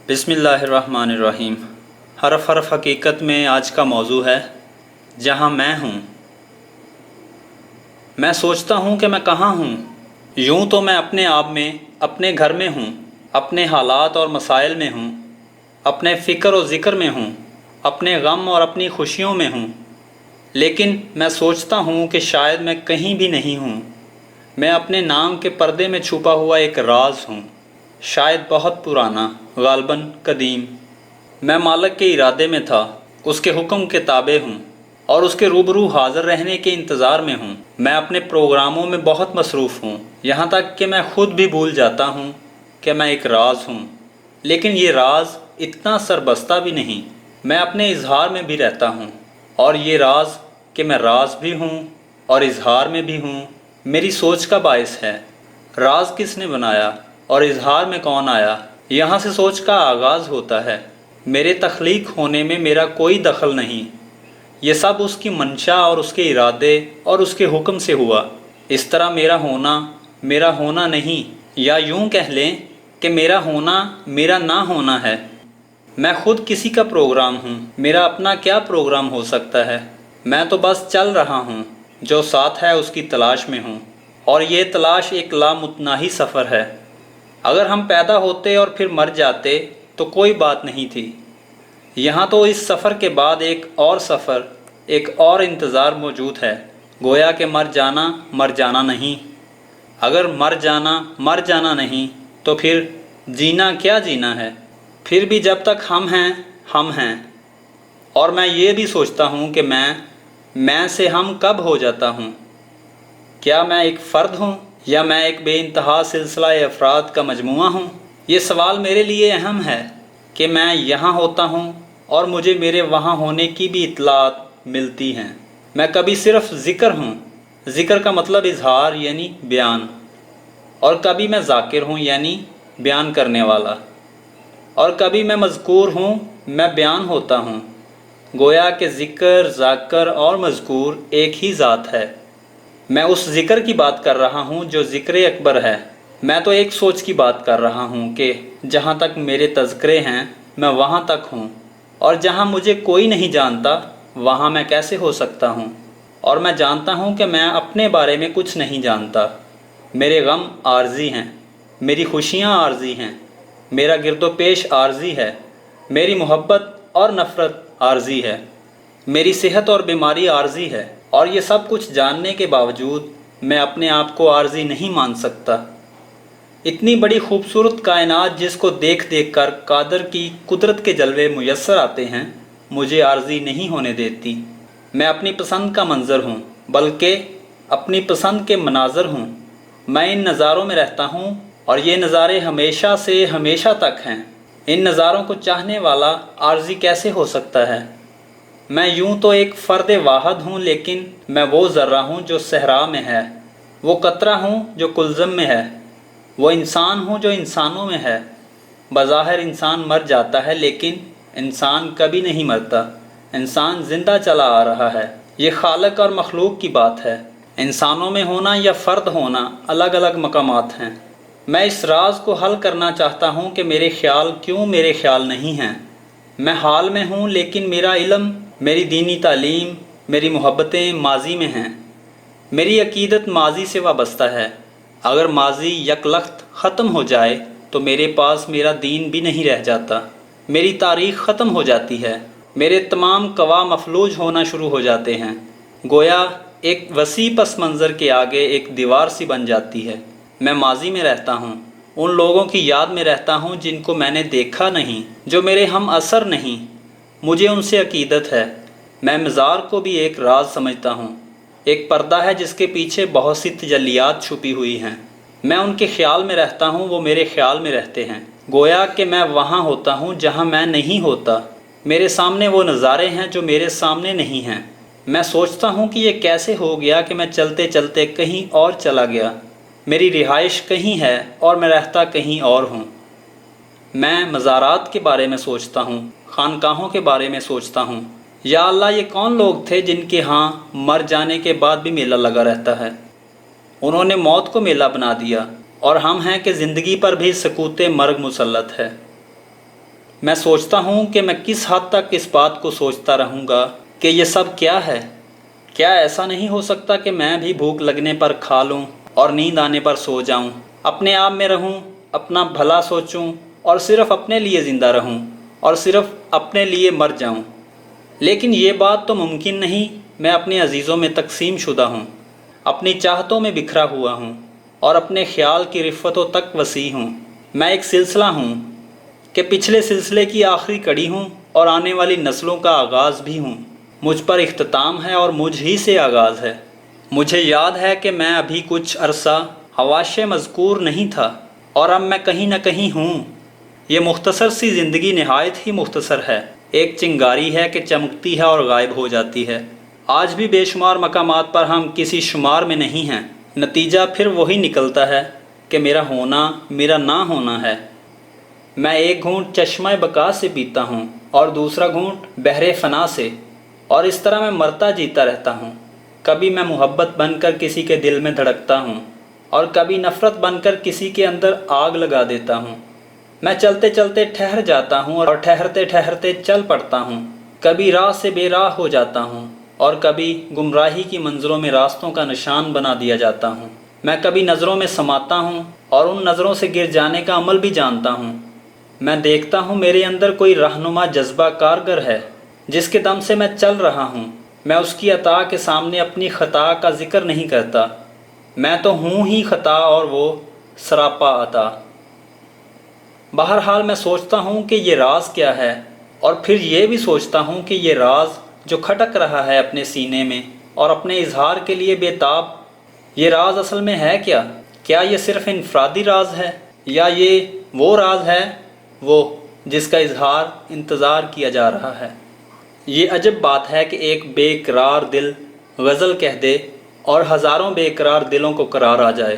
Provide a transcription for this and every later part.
بسم اللہ الرحمن الرحیم۔ حرف حرف حقیقت میں آج کا موضوع ہے جہاں میں ہوں۔ میں سوچتا ہوں کہ میں کہاں ہوں، یوں تو میں اپنے آپ میں، اپنے گھر میں ہوں، اپنے حالات اور مسائل میں ہوں، اپنے فکر و ذکر میں ہوں، اپنے غم اور اپنی خوشیوں میں ہوں، لیکن میں سوچتا ہوں کہ شاید میں کہیں بھی نہیں ہوں۔ میں اپنے نام کے پردے میں چھپا ہوا ایک راز ہوں، شاید بہت پرانا، غالباً قدیم۔ میں مالک کے ارادے میں تھا، اس کے حکم کے تابع ہوں اور اس کے روبرو حاضر رہنے کے انتظار میں ہوں۔ میں اپنے پروگراموں میں بہت مصروف ہوں، یہاں تک کہ میں خود بھی بھول جاتا ہوں کہ میں ایک راز ہوں، لیکن یہ راز اتنا سربستہ بھی نہیں۔ میں اپنے اظہار میں بھی رہتا ہوں، اور یہ راز کہ میں راز بھی ہوں اور اظہار میں بھی ہوں میری سوچ کا باعث ہے۔ راز کس نے بنایا اور اظہار میں کون آیا، یہاں سے سوچ کا آغاز ہوتا ہے۔ میرے تخلیق ہونے میں میرا کوئی دخل نہیں، یہ سب اس کی منشا اور اس کے ارادے اور اس کے حکم سے ہوا۔ اس طرح میرا ہونا نہیں، یا یوں کہہ لیں کہ میرا ہونا میرا نہ ہونا ہے۔ میں خود کسی کا پروگرام ہوں، میرا اپنا کیا پروگرام ہو سکتا ہے؟ میں تو بس چل رہا ہوں، جو ساتھ ہے اس کی تلاش میں ہوں، اور یہ تلاش ایک لامتناہی سفر ہے۔ اگر ہم پیدا ہوتے اور پھر مر جاتے تو کوئی بات نہیں تھی، یہاں تو اس سفر کے بعد ایک اور سفر، ایک اور انتظار موجود ہے، گویا کہ مر جانا نہیں۔ اگر مر جانا نہیں تو پھر جینا کیا جینا ہے؟ پھر بھی جب تک ہم ہیں۔ اور میں یہ بھی سوچتا ہوں کہ میں سے ہم کب ہو جاتا ہوں؟ کیا میں ایک فرد ہوں یا میں ایک بے انتہا سلسلہ افراد کا مجموعہ ہوں؟ یہ سوال میرے لیے اہم ہے کہ میں یہاں ہوتا ہوں اور مجھے میرے وہاں ہونے کی بھی اطلاعات ملتی ہیں۔ میں کبھی صرف ذکر ہوں، ذکر کا مطلب اظہار یعنی بیان، اور کبھی میں ذاکر ہوں یعنی بیان کرنے والا، اور کبھی میں مذکور ہوں، میں بیان ہوتا ہوں۔ گویا کہ ذکر، ذاکر اور مذکور ایک ہی ذات ہے۔ میں اس ذکر کی بات کر رہا ہوں جو ذکر اکبر ہے۔ میں تو ایک سوچ کی بات کر رہا ہوں کہ جہاں تک میرے تذکرے ہیں میں وہاں تک ہوں، اور جہاں مجھے کوئی نہیں جانتا وہاں میں کیسے ہو سکتا ہوں؟ اور میں جانتا ہوں کہ میں اپنے بارے میں کچھ نہیں جانتا۔ میرے غم عارضی ہیں، میری خوشیاں عارضی ہیں، میرا گرد و پیش عارضی ہے، میری محبت اور نفرت عارضی ہے، میری صحت اور بیماری عارضی ہے، اور یہ سب کچھ جاننے کے باوجود میں اپنے آپ کو عارضی نہیں مان سکتا۔ اتنی بڑی خوبصورت کائنات جس کو دیکھ دیکھ کر قادر کی قدرت کے جلوے میسر آتے ہیں، مجھے عارضی نہیں ہونے دیتی۔ میں اپنی پسند کا منظر ہوں، بلکہ اپنی پسند کے مناظر ہوں۔ میں ان نظاروں میں رہتا ہوں، اور یہ نظارے ہمیشہ سے ہمیشہ تک ہیں۔ ان نظاروں کو چاہنے والا عارضی کیسے ہو سکتا ہے؟ میں یوں تو ایک فرد واحد ہوں، لیکن میں وہ ذرہ ہوں جو صحرا میں ہے، وہ قطرہ ہوں جو کلزم میں ہے، وہ انسان ہوں جو انسانوں میں ہے۔ بظاہر انسان مر جاتا ہے، لیکن انسان کبھی نہیں مرتا، انسان زندہ چلا آ رہا ہے۔ یہ خالق اور مخلوق کی بات ہے۔ انسانوں میں ہونا یا فرد ہونا الگ الگ مقامات ہیں۔ میں اس راز کو حل کرنا چاہتا ہوں کہ میرے خیال کیوں میرے خیال نہیں ہیں۔ میں حال میں ہوں، لیکن میرا علم، میری دینی تعلیم، میری محبتیں ماضی میں ہیں۔ میری عقیدت ماضی سے وابستہ ہے۔ اگر ماضی یکلخت ختم ہو جائے تو میرے پاس میرا دین بھی نہیں رہ جاتا، میری تاریخ ختم ہو جاتی ہے، میرے تمام قوا مفلوج ہونا شروع ہو جاتے ہیں، گویا ایک وسیع پس منظر کے آگے ایک دیوار سی بن جاتی ہے۔ میں ماضی میں رہتا ہوں، ان لوگوں کی یاد میں رہتا ہوں جن کو میں نے دیکھا نہیں، جو میرے ہم اثر نہیں، مجھے ان سے عقیدت ہے۔ میں مزار کو بھی ایک راز سمجھتا ہوں، ایک پردہ ہے جس کے پیچھے بہت سی تجلیات چھپی ہوئی ہیں۔ میں ان کے خیال میں رہتا ہوں، وہ میرے خیال میں رہتے ہیں، گویا کہ میں وہاں ہوتا ہوں جہاں میں نہیں ہوتا۔ میرے سامنے وہ نظارے ہیں جو میرے سامنے نہیں ہیں۔ میں سوچتا ہوں کہ یہ کیسے ہو گیا کہ میں چلتے چلتے کہیں اور چلا گیا، میری رہائش کہیں ہے اور میں رہتا کہیں اور ہوں۔ میں مزارات کے بارے میں سوچتا ہوں، خانقاہوں کے بارے میں سوچتا ہوں۔ یا اللہ، یہ کون لوگ تھے جن کے ہاں مر جانے کے بعد بھی میلہ لگا رہتا ہے؟ انہوں نے موت کو میلہ بنا دیا، اور ہم ہیں کہ زندگی پر بھی سکوت مرگ مسلط ہے۔ میں سوچتا ہوں کہ میں کس حد تک اس بات کو سوچتا رہوں گا کہ یہ سب کیا ہے۔ کیا ایسا نہیں ہو سکتا کہ میں بھی بھوک لگنے پر کھا لوں اور نیند آنے پر سو جاؤں، اپنے آپ میں رہوں، اپنا بھلا سوچوں اور صرف اپنے لیے زندہ رہوں اور صرف اپنے لیے مر جاؤں؟ لیکن یہ بات تو ممکن نہیں۔ میں اپنے عزیزوں میں تقسیم شدہ ہوں، اپنی چاہتوں میں بکھرا ہوا ہوں اور اپنے خیال کی رفتوں تک وسیع ہوں۔ میں ایک سلسلہ ہوں کہ پچھلے سلسلے کی آخری کڑی ہوں اور آنے والی نسلوں کا آغاز بھی ہوں۔ مجھ پر اختتام ہے اور مجھ ہی سے آغاز ہے۔ مجھے یاد ہے کہ میں ابھی کچھ عرصہ حواش مذکور نہیں تھا اور اب میں کہیں نہ کہیں ہوں۔ یہ مختصر سی زندگی نہایت ہی مختصر ہے، ایک چنگاری ہے کہ چمکتی ہے اور غائب ہو جاتی ہے۔ آج بھی بے شمار مقامات پر ہم کسی شمار میں نہیں ہیں، نتیجہ پھر وہی نکلتا ہے کہ میرا ہونا میرا نہ ہونا ہے۔ میں ایک گھونٹ چشمہ بقا سے پیتا ہوں اور دوسرا گھونٹ بحر فنا سے، اور اس طرح میں مرتا جیتا رہتا ہوں۔ کبھی میں محبت بن کر کسی کے دل میں دھڑکتا ہوں اور کبھی نفرت بن کر کسی کے اندر آگ لگا دیتا ہوں۔ میں چلتے چلتے ٹھہر جاتا ہوں اور ٹھہرتے ٹھہرتے چل پڑتا ہوں۔ کبھی راہ سے بے راہ ہو جاتا ہوں اور کبھی گمراہی کی منزلوں میں راستوں کا نشان بنا دیا جاتا ہوں۔ میں کبھی نظروں میں سماتا ہوں اور ان نظروں سے گر جانے کا عمل بھی جانتا ہوں۔ میں دیکھتا ہوں میرے اندر کوئی رہنما جذبہ کارگر ہے جس کے دم سے میں چل رہا ہوں۔ میں اس کی عطا کے سامنے اپنی خطا کا ذکر نہیں کرتا۔ میں تو ہوں ہی خطا اور وہ سراپا عطا۔ بہرحال میں سوچتا ہوں کہ یہ راز کیا ہے، اور پھر یہ بھی سوچتا ہوں کہ یہ راز جو کھٹک رہا ہے اپنے سینے میں اور اپنے اظہار کے لیے بے تاب، یہ راز اصل میں ہے کیا؟ کیا یہ صرف انفرادی راز ہے یا یہ وہ راز ہے وہ جس کا اظہار انتظار کیا جا رہا ہے؟ یہ عجب بات ہے کہ ایک بے قرار دل غزل کہہ دے اور ہزاروں بے قرار دلوں کو قرار آ جائے۔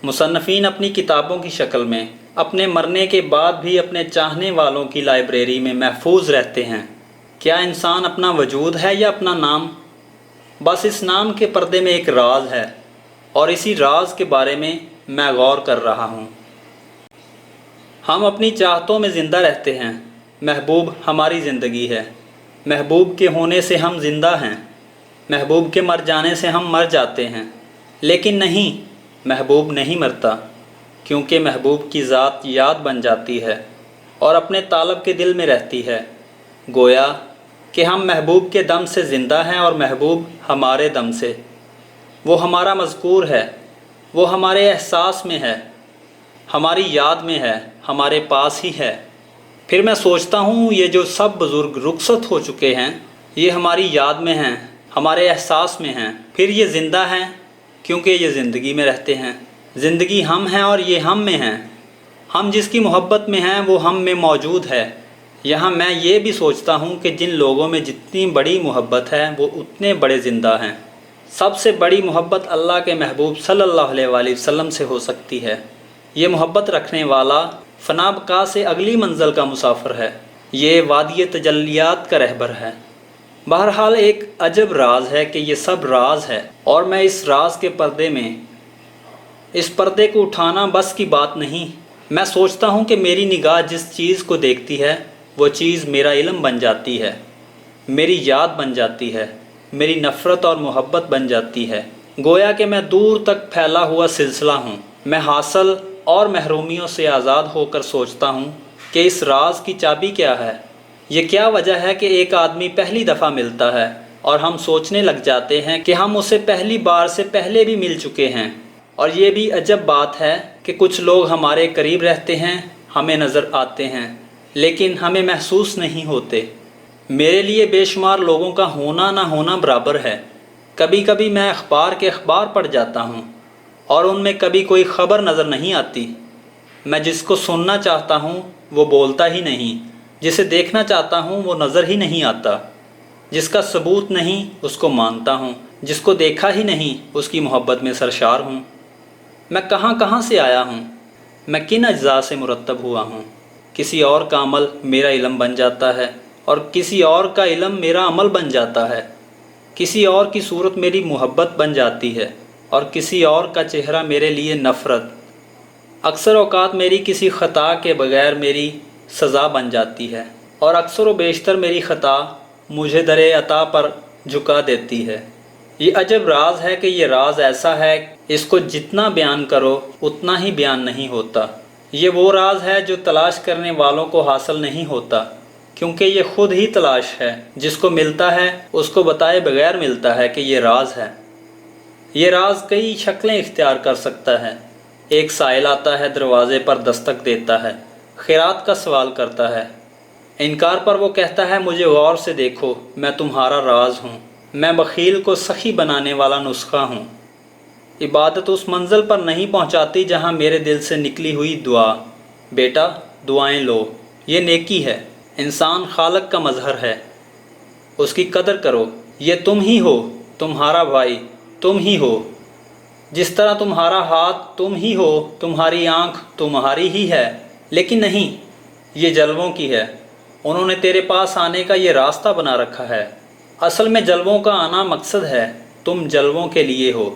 مصنفین اپنی کتابوں کی شکل میں اپنے مرنے کے بعد بھی اپنے چاہنے والوں کی لائبریری میں محفوظ رہتے ہیں۔ کیا انسان اپنا وجود ہے یا اپنا نام؟ بس اس نام کے پردے میں ایک راز ہے، اور اسی راز کے بارے میں غور کر رہا ہوں۔ ہم اپنی چاہتوں میں زندہ رہتے ہیں۔ محبوب ہماری زندگی ہے۔ محبوب کے ہونے سے ہم زندہ ہیں، محبوب کے مر جانے سے ہم مر جاتے ہیں۔ لیکن نہیں، محبوب نہیں مرتا، کیونکہ محبوب کی ذات یاد بن جاتی ہے اور اپنے طالب کے دل میں رہتی ہے۔ گویا کہ ہم محبوب کے دم سے زندہ ہیں اور محبوب ہمارے دم سے۔ وہ ہمارا مذکور ہے، وہ ہمارے احساس میں ہے، ہماری یاد میں ہے، ہمارے پاس ہی ہے۔ پھر میں سوچتا ہوں یہ جو سب بزرگ رخصت ہو چکے ہیں، یہ ہماری یاد میں ہیں، ہمارے احساس میں ہیں۔ پھر یہ زندہ ہیں کیونکہ یہ زندگی میں رہتے ہیں۔ زندگی ہم ہیں اور یہ ہم میں ہیں۔ ہم جس کی محبت میں ہیں وہ ہم میں موجود ہے۔ یہاں میں یہ بھی سوچتا ہوں کہ جن لوگوں میں جتنی بڑی محبت ہے وہ اتنے بڑے زندہ ہیں۔ سب سے بڑی محبت اللہ کے محبوب صلی اللہ علیہ وآلہ وسلم سے ہو سکتی ہے۔ یہ محبت رکھنے والا فنا بقا سے اگلی منزل کا مسافر ہے، یہ وادی تجلیات کا رہبر ہے۔ بہرحال ایک عجب راز ہے کہ یہ سب راز ہے، اور میں اس راز کے پردے میں، اس پردے کو اٹھانا بس کی بات نہیں۔ میں سوچتا ہوں کہ میری نگاہ جس چیز کو دیکھتی ہے وہ چیز میرا علم بن جاتی ہے، میری یاد بن جاتی ہے، میری نفرت اور محبت بن جاتی ہے۔ گویا کہ میں دور تک پھیلا ہوا سلسلہ ہوں۔ میں حاصل اور محرومیوں سے آزاد ہو کر سوچتا ہوں کہ اس راز کی چابی کیا ہے۔ یہ کیا وجہ ہے کہ ایک آدمی پہلی دفعہ ملتا ہے اور ہم سوچنے لگ جاتے ہیں کہ ہم اسے پہلی بار سے پہلے بھی مل چکے ہیں؟ اور یہ بھی عجب بات ہے کہ کچھ لوگ ہمارے قریب رہتے ہیں، ہمیں نظر آتے ہیں، لیکن ہمیں محسوس نہیں ہوتے۔ میرے لیے بے شمار لوگوں کا ہونا نہ ہونا برابر ہے۔ کبھی کبھی میں اخبار کے اخبار پڑھ جاتا ہوں اور ان میں کبھی کوئی خبر نظر نہیں آتی۔ میں جس کو سننا چاہتا ہوں وہ بولتا ہی نہیں، جسے دیکھنا چاہتا ہوں وہ نظر ہی نہیں آتا، جس کا ثبوت نہیں اس کو مانتا ہوں، جس کو دیکھا ہی نہیں اس کی محبت میں سرشار ہوں۔ میں کہاں کہاں سے آیا ہوں، میں کن اجزاء سے مرتب ہوا ہوں۔ کسی اور کا عمل میرا علم بن جاتا ہے اور کسی اور کا علم میرا عمل بن جاتا ہے۔ کسی اور کی صورت میری محبت بن جاتی ہے اور کسی اور کا چہرہ میرے لیے نفرت۔ اکثر اوقات میری کسی خطا کے بغیر میری سزا بن جاتی ہے، اور اکثر و بیشتر میری خطا مجھے در عطا پر جھکا دیتی ہے۔ یہ عجب راز ہے کہ یہ راز ایسا ہے اس کو جتنا بیان کرو اتنا ہی بیان نہیں ہوتا۔ یہ وہ راز ہے جو تلاش کرنے والوں کو حاصل نہیں ہوتا، کیونکہ یہ خود ہی تلاش ہے، جس کو ملتا ہے اس کو بتائے بغیر ملتا ہے کہ یہ راز ہے۔ یہ راز کئی شکلیں اختیار کر سکتا ہے۔ ایک سائل آتا ہے، دروازے پر دستک دیتا ہے، خیرات کا سوال کرتا ہے۔ انکار پر وہ کہتا ہے مجھے غور سے دیکھو، میں تمہارا راز ہوں، میں بخیل کو سخی بنانے والا نسخہ ہوں۔ عبادت اس منزل پر نہیں پہنچاتی جہاں میرے دل سے نکلی ہوئی دعا، بیٹا دعائیں لو، یہ نیکی ہے۔ انسان خالق کا مظہر ہے، اس کی قدر کرو۔ یہ تم ہی ہو، تمہارا بھائی تم ہی ہو، جس طرح تمہارا ہاتھ تم ہی ہو، تمہاری آنکھ تمہاری ہی ہے۔ لیکن نہیں، یہ جلووں کی ہے، انہوں نے تیرے پاس آنے کا یہ راستہ بنا رکھا ہے۔ اصل میں جلووں کا آنا مقصد ہے، تم جلووں کے لیے ہو،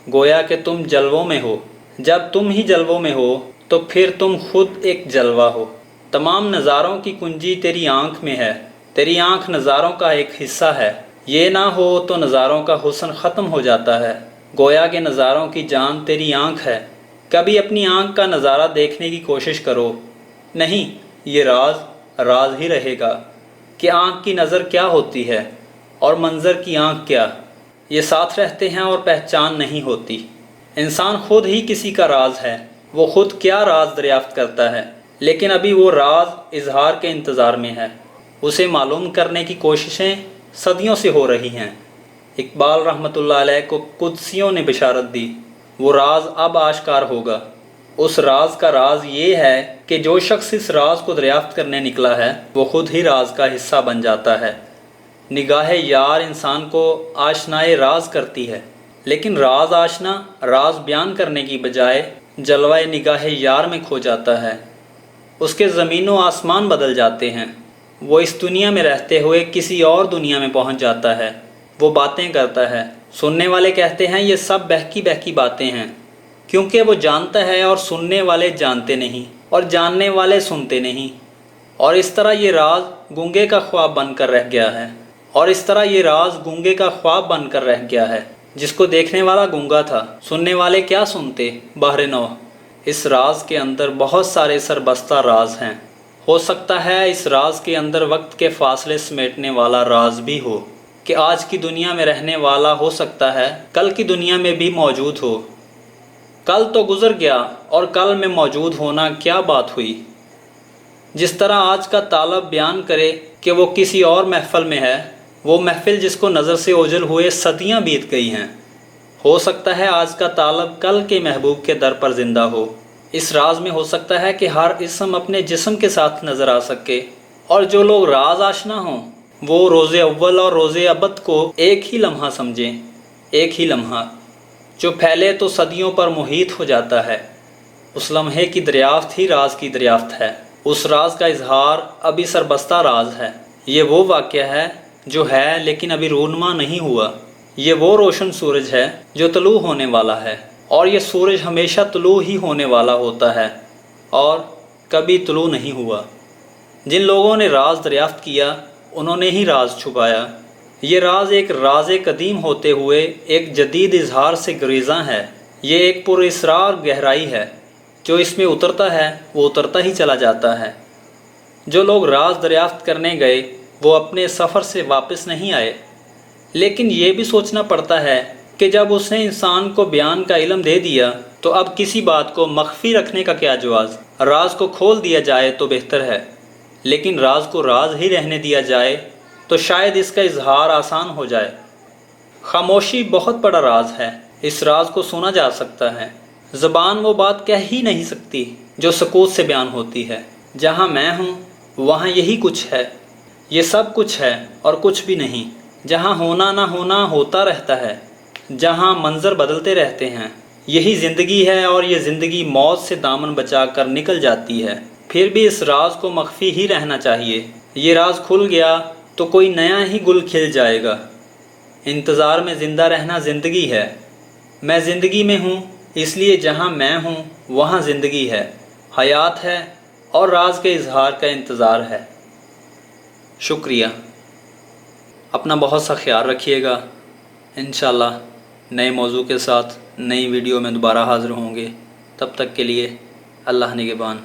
گویا کہ تم جلووں میں ہو۔ جب تم ہی جلووں میں ہو تو پھر تم خود ایک جلوہ ہو۔ تمام نظاروں کی کنجی تیری آنکھ میں ہے، تیری آنکھ نظاروں کا ایک حصہ ہے۔ یہ نہ ہو تو نظاروں کا حسن ختم ہو جاتا ہے، گویا کہ نظاروں کی جان تیری آنکھ ہے۔ کبھی اپنی آنکھ کا نظارہ دیکھنے کی کوشش کرو، نہیں، یہ راز راز ہی رہے گا کہ آنکھ کی نظر کیا ہوتی ہے اور منظر کی آنکھ کیا، یہ ساتھ رہتے ہیں اور پہچان نہیں ہوتی۔ انسان خود ہی کسی کا راز ہے، وہ خود کیا راز دریافت کرتا ہے، لیکن ابھی وہ راز اظہار کے انتظار میں ہے۔ اسے معلوم کرنے کی کوششیں صدیوں سے ہو رہی ہیں۔ اقبال رحمۃ اللہ علیہ کو قدسیوں نے بشارت دی، وہ راز اب آشکار ہوگا۔ اس راز کا راز یہ ہے کہ جو شخص اس راز کو دریافت کرنے نکلا ہے وہ خود ہی راز کا حصہ بن جاتا ہے۔ نگاہ یار انسان کو آشنائے راز کرتی ہے، لیکن راز آشنا راز بیان کرنے کی بجائے جلوہ نگاہ یار میں کھو جاتا ہے۔ اس کے زمین و آسمان بدل جاتے ہیں، وہ اس دنیا میں رہتے ہوئے کسی اور دنیا میں پہنچ جاتا ہے۔ وہ باتیں کرتا ہے، سننے والے کہتے ہیں یہ سب بہکی بہکی باتیں ہیں، کیونکہ وہ جانتا ہے اور سننے والے جانتے نہیں، اور جاننے والے سنتے نہیں۔ اور اس طرح یہ راز گونگے کا خواب بن کر رہ گیا ہے، اور اس طرح یہ راز گونگے کا خواب بن کر رہ گیا ہے، جس کو دیکھنے والا گونگا تھا، سننے والے کیا سنتے؟ بحر نو۔ اس راز کے اندر بہت سارے سربستہ راز ہیں۔ ہو سکتا ہے اس راز کے اندر وقت کے فاصلے سمیٹنے والا راز بھی ہو، کہ آج کی دنیا میں رہنے والا ہو سکتا ہے کل کی دنیا میں بھی موجود ہو۔ کل تو گزر گیا اور کل میں موجود ہونا کیا بات ہوئی؟ جس طرح آج کا طالب بیان کرے کہ وہ کسی اور محفل میں ہے، وہ محفل جس کو نظر سے اوجھل ہوئے صدیاں بیت گئی ہیں۔ ہو سکتا ہے آج کا طالب کل کے محبوب کے در پر زندہ ہو۔ اس راز میں ہو سکتا ہے کہ ہر اسم اپنے جسم کے ساتھ نظر آ سکے، اور جو لوگ راز آشنا ہوں وہ روز اول اور روز ابد کو ایک ہی لمحہ سمجھیں، ایک ہی لمحہ جو پھیلے تو صدیوں پر محیط ہو جاتا ہے۔ اس لمحے کی دریافت ہی راز کی دریافت ہے۔ اس راز کا اظہار ابھی سربستہ راز ہے۔ یہ وہ واقعہ ہے جو ہے لیکن ابھی رونما نہیں ہوا۔ یہ وہ روشن سورج ہے جو طلوع ہونے والا ہے، اور یہ سورج ہمیشہ طلوع ہی ہونے والا ہوتا ہے اور کبھی طلوع نہیں ہوا۔ جن لوگوں نے راز دریافت کیا انہوں نے ہی راز چھپایا۔ یہ راز ایک راز قدیم ہوتے ہوئے ایک جدید اظہار سے گریزاں ہے۔ یہ ایک پر اسرار گہرائی ہے، جو اس میں اترتا ہے وہ اترتا ہی چلا جاتا ہے۔ جو لوگ راز دریافت کرنے گئے وہ اپنے سفر سے واپس نہیں آئے، لیکن یہ بھی سوچنا پڑتا ہے کہ جب اس نے انسان کو بیان کا علم دے دیا تو اب کسی بات کو مخفی رکھنے کا کیا جواز؟ راز کو کھول دیا جائے تو بہتر ہے، لیکن راز کو راز ہی رہنے دیا جائے تو شاید اس کا اظہار آسان ہو جائے۔ خاموشی بہت بڑا راز ہے، اس راز کو سنا جا سکتا ہے۔ زبان وہ بات کہہ ہی نہیں سکتی جو سکوت سے بیان ہوتی ہے۔ جہاں میں ہوں وہاں یہی کچھ ہے، یہ سب کچھ ہے اور کچھ بھی نہیں۔ جہاں ہونا نہ ہونا ہوتا رہتا ہے، جہاں منظر بدلتے رہتے ہیں، یہی زندگی ہے، اور یہ زندگی موت سے دامن بچا کر نکل جاتی ہے۔ پھر بھی اس راز کو مخفی ہی رہنا چاہیے۔ یہ راز کھل گیا تو کوئی نیا ہی گل کھل جائے گا۔ انتظار میں زندہ رہنا زندگی ہے۔ میں زندگی میں ہوں، اس لیے جہاں میں ہوں وہاں زندگی ہے، حیات ہے، اور راز کے اظہار کا انتظار ہے۔ شکریہ۔ اپنا بہت سا خیال رکھیے گا۔ انشاءاللہ نئے موضوع کے ساتھ نئی ویڈیو میں دوبارہ حاضر ہوں گے۔ تب تک کے لیے اللہ نگہبان۔